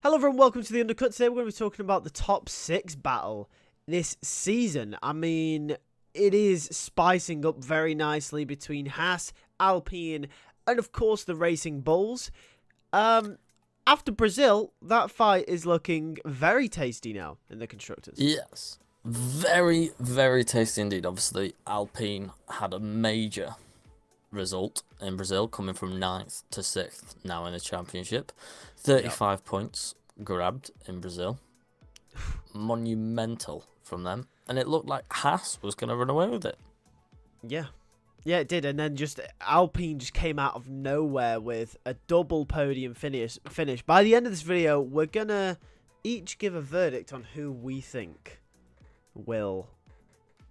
Hello everyone, welcome to the Undercut. Today we're going to be talking about the top 6 battle this season. I mean, it is spicing up very nicely between Haas, Alpine, and of course the Racing Bulls. After Brazil, that fight is looking very tasty now in the Constructors. Yes, very, very tasty indeed. Obviously, Alpine had a major result in Brazil, coming from 9th to 6th now in the championship. 35 points grabbed in Brazil. Monumental from them. And it looked like Haas was going to run away with it. Yeah, it did. And then just Alpine just came out of nowhere with a double podium finish. By the end of this video, we're going to each give a verdict on who we think will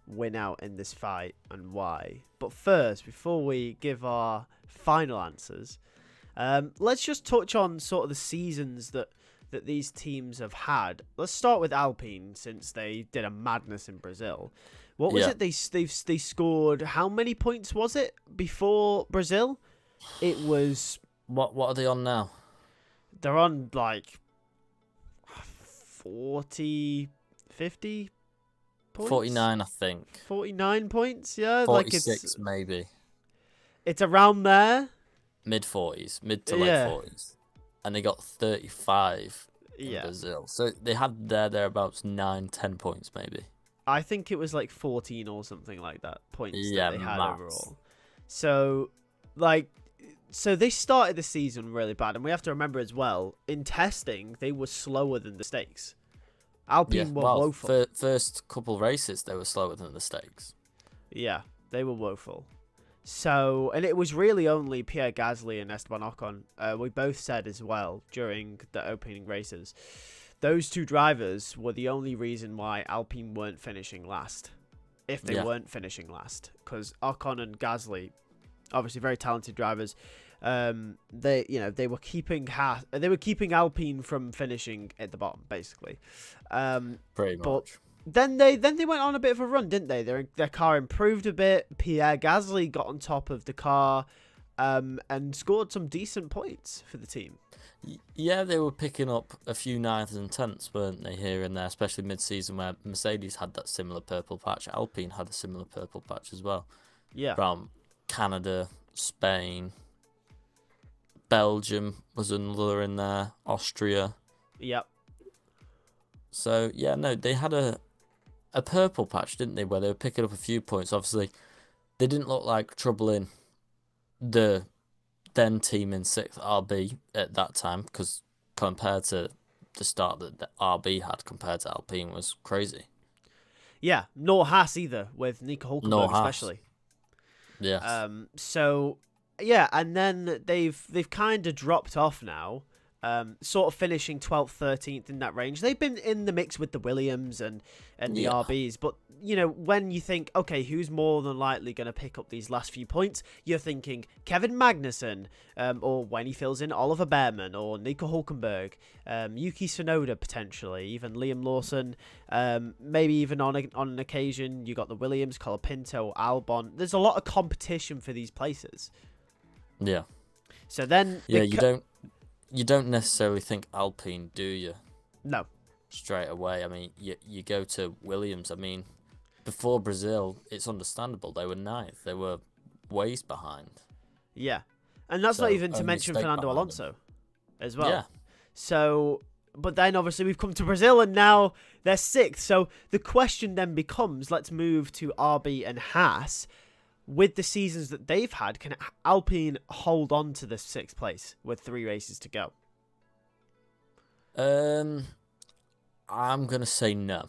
win out in this fight and why. But first, before we give our final answers, let's just touch on sort of the seasons that these teams have had. Let's start with Alpine, since they did a madness in Brazil. What was it they scored? How many points was it before Brazil? It was... What are they on now? They're on like 40, 50 points? 49, I think. 49 points, yeah. 46, like it's maybe. It's around there. Mid-40s, mid to late 40s. And they got 35 in Brazil. So they had thereabouts 9-10 points, maybe. I think it was like 14 or something like that points that they had max. overall. So, so they started the season really bad. And we have to remember as well, in testing, they were slower than the stakes. Alpine were woeful. First couple races, they were slower than the stakes. Yeah, they were woeful. So, and it was really only Pierre Gasly and Esteban Ocon. We both said as well during the opening races, those two drivers were the only reason why Alpine weren't finishing last, if they weren't finishing last, because Ocon and Gasly, obviously very talented drivers, they were keeping Alpine from finishing at the bottom, basically. Pretty much. Then they went on a bit of a run, didn't they? Their car improved a bit. Pierre Gasly got on top of the car, and scored some decent points for the team. Yeah, they were picking up a few 9ths and 10ths, weren't they, here and there, especially mid-season where Mercedes had that similar purple patch. Alpine had a similar purple patch as well. Yeah. From Canada, Spain, Belgium was another in there, Austria. Yep. So, yeah, no, they had a purple patch, didn't they, where they were picking up a few points. Obviously, they didn't look like troubling the then team in 6th, RB, at that time, because compared to the start that the RB had compared to Alpine was crazy. Yeah, nor Haas either, with Nico Hülkenberg especially. Yeah. So, yeah, and then they've kind of dropped off now. Sort of finishing 12th, 13th in that range. They've been in the mix with the Williams and the RBs, but you know, when you think, okay, who's more than likely going to pick up these last few points, you're thinking Kevin Magnussen, or when he fills in Oliver Behrman, or Nico Hülkenberg, Yuki Tsunoda potentially, even Liam Lawson, maybe even on an occasion you got the Williams, Colapinto, Albon. There's a lot of competition for these places. Yeah. So then, You don't necessarily think Alpine, do you? No. Straight away. I mean, you go to Williams. I mean, before Brazil, it's understandable. They were 9th. They were ways behind. Yeah. And that's not even to mention Fernando Alonso as well. Yeah. So, but then obviously we've come to Brazil and now they're 6th. So the question then becomes, let's move to RB and Haas. With the seasons that they've had, can Alpine hold on to the 6th place with 3 races to go? I'm going to say no.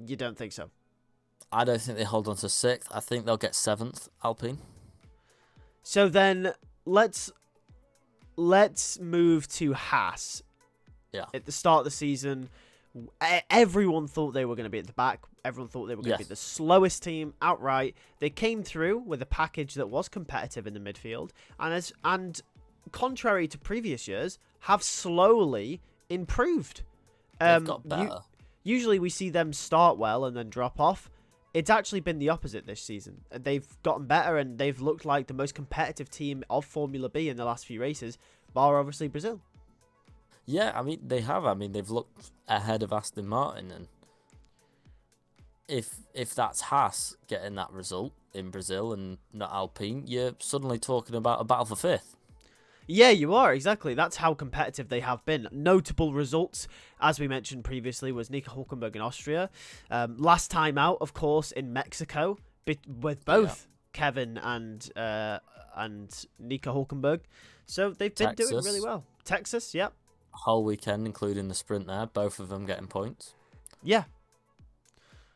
You don't think so? I don't think they hold on to 6th. I think they'll get 7th, Alpine. So then let's move to Haas. Yeah. At the start of the season, everyone thought they were going to be at the back. Everyone thought they were going to be the slowest team outright. They came through with a package that was competitive in the midfield, and contrary to previous years, have slowly improved. They've got better. Usually we see them start well and then drop off. It's actually been the opposite this season. They've gotten better and they've looked like the most competitive team of Formula B in the last few races, bar obviously Brazil. Yeah, I mean they have. I mean they've looked ahead of Aston Martin, and if that's Haas getting that result in Brazil and not Alpine, you're suddenly talking about a battle for fifth. Yeah, you are, exactly. That's how competitive they have been. Notable results, as we mentioned previously, was Nico Hulkenberg in Austria. Last time out, of course, in Mexico, with both Kevin and Nico Hulkenberg. So they've been doing really well. Texas, yep. Whole weekend, including the sprint there, both of them getting points. Yeah.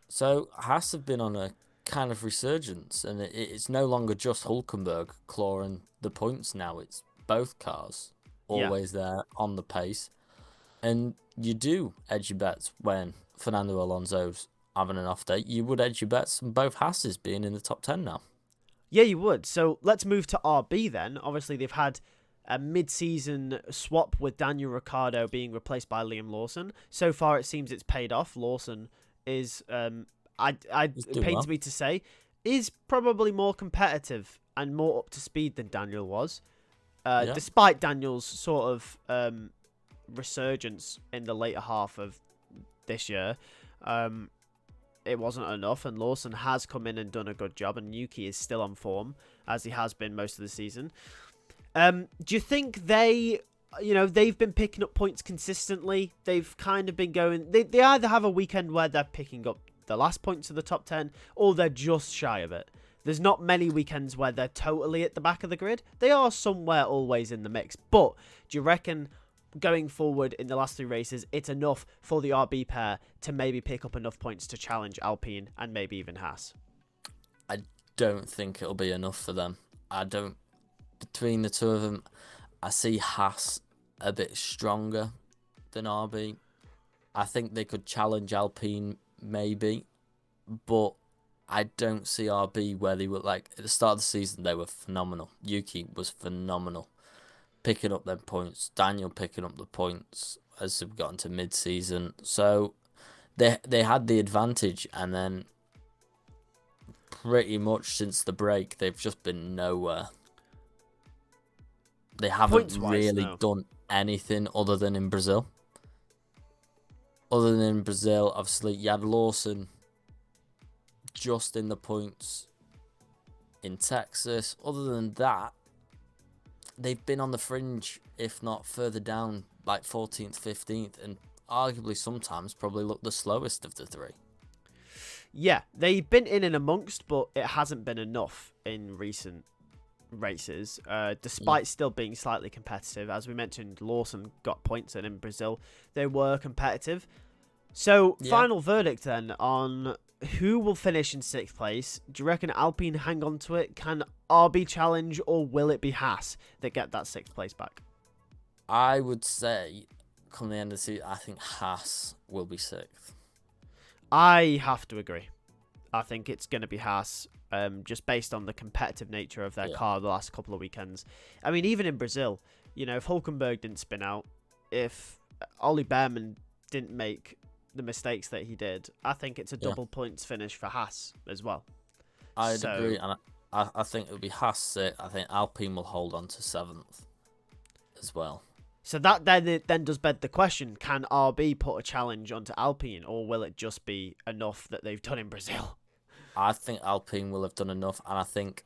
So Haas have been on a kind of resurgence, and it's no longer just Hulkenberg clawing the points now. It's both cars always there on the pace. And you do edge your bets when Fernando Alonso's having an off day. You would edge your bets on both Haas's being in the top 10 now. Yeah, you would. So let's move to RB then. Obviously, they've had a mid-season swap with Daniel Ricciardo being replaced by Liam Lawson. So far, it seems it's paid off. Lawson is, it pains me to say, is probably more competitive and more up to speed than Daniel was. Despite Daniel's sort of resurgence in the later half of this year, it wasn't enough, and Lawson has come in and done a good job, and Yuki is still on form, as he has been most of the season. Do you think they've been picking up points consistently? They've kind of been going... They either have a weekend where they're picking up the last points of the top 10, or they're just shy of it. There's not many weekends where they're totally at the back of the grid. They are somewhere always in the mix. But do you reckon going forward in the last 3 races, it's enough for the RB pair to maybe pick up enough points to challenge Alpine and maybe even Haas? I don't think it'll be enough for them. Between the two of them, I see Haas a bit stronger than RB. I think they could challenge Alpine maybe, but I don't see RB where they were like at the start of the season. They were phenomenal. Yuki was phenomenal, picking up them points. Daniel picking up the points as they've gotten to mid-season. So they had the advantage, and then pretty much since the break, they've just been nowhere. They haven't really done anything other than in Brazil. Other than in Brazil, obviously, you had Lawson just in the points in Texas. Other than that, they've been on the fringe, if not further down, like 14th, 15th, and arguably sometimes probably look the slowest of the 3. Yeah, they've been in and amongst, but it hasn't been enough in recent races, despite still being slightly competitive. As we mentioned, Lawson got points, and in Brazil they were competitive. So final verdict then on who will finish in 6th place. Do you reckon Alpine hang on to it? Can RB challenge, or will it be Haas that get that 6th place back? I would say come the end of the season, I think Haas will be 6th. I have to agree. I think it's going to be Haas, just based on the competitive nature of their car the last couple of weekends. I mean, even in Brazil, if Hulkenberg didn't spin out, if Ollie Behrman didn't make the mistakes that he did, I think it's a double points finish for Haas as well. I'd agree, and I think it would be Haas 6th. I think Alpine will hold on to 7th as well. So that then does beg the question, can RB put a challenge onto Alpine, or will it just be enough that they've done in Brazil? I think Alpine will have done enough, and I think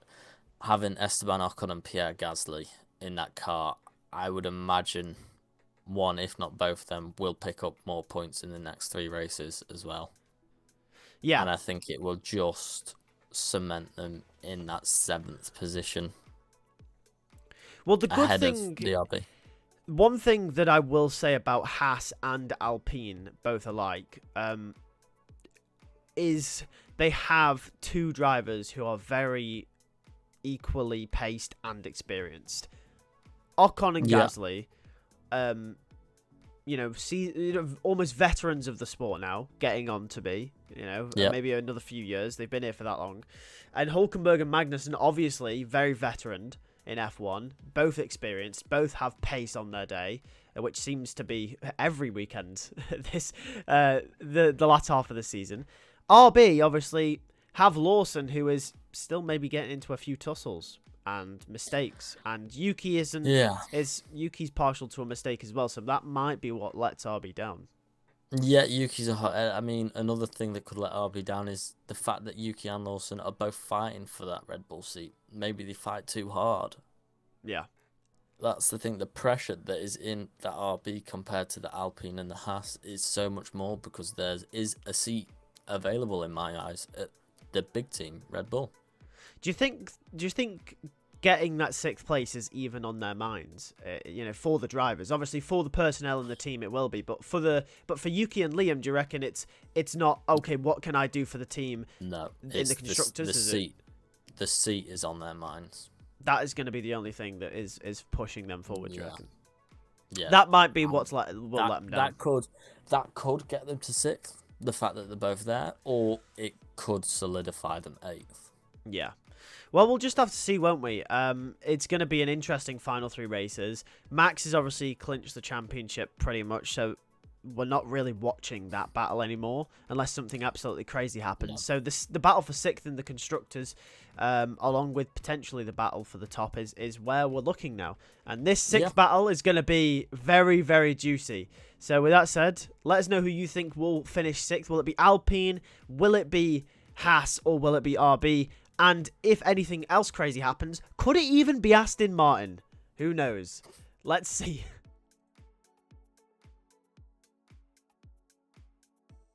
having Esteban Ocon and Pierre Gasly in that car, I would imagine one, if not both of them, will pick up more points in the next 3 races as well. Yeah. And I think it will just cement them in that 7th position. Well, the good ahead thing... of the RB. One thing that I will say about Haas and Alpine, both alike, is they have 2 drivers who are very equally paced and experienced. Ocon and Gasly, almost veterans of the sport now, getting on to be, maybe another few years. They've been here for that long. And Hulkenberg and Magnussen, obviously, very veteran in F1, both experienced, both have pace on their day, which seems to be every weekend the latter half of the season. RB obviously have Lawson, who is still maybe getting into a few tussles, and mistakes. And Yuki isn't. Yeah. Yuki's partial to a mistake as well, so that might be what lets RB down. Yeah, Yuki's a hot. I mean, another thing that could let RB down is the fact that Yuki and Lawson are both fighting for that Red Bull seat. Maybe they fight too hard. Yeah. That's the thing. The pressure that is in the RB compared to the Alpine and the Haas is so much more because there is a seat available in my eyes at the big team, Red Bull. Do you think getting that 6th place is even on their minds? For the drivers, obviously for the personnel in the team it will be, but for Yuki and Liam, do you reckon it's not okay? What can I do for the team? No, in the constructors, the seat. The seat is on their minds. That is going to be the only thing that is pushing them forward. Do you reckon? Yeah, that might be what let them down. That could get them to 6th. The fact that they're both there, or it could solidify them 8th. Yeah. Well, we'll just have to see, won't we? It's going to be an interesting final 3 races. Max has obviously clinched the championship pretty much, so we're not really watching that battle anymore unless something absolutely crazy happens. So the battle for 6th in the constructors, along with potentially the battle for the top, is where we're looking now. And this 6th battle is going to be very, very juicy. So with that said, let us know who you think will finish 6th. Will it be Alpine? Will it be Haas? Or will it be RB? And if anything else crazy happens, could it even be Aston Martin? Who knows? Let's see.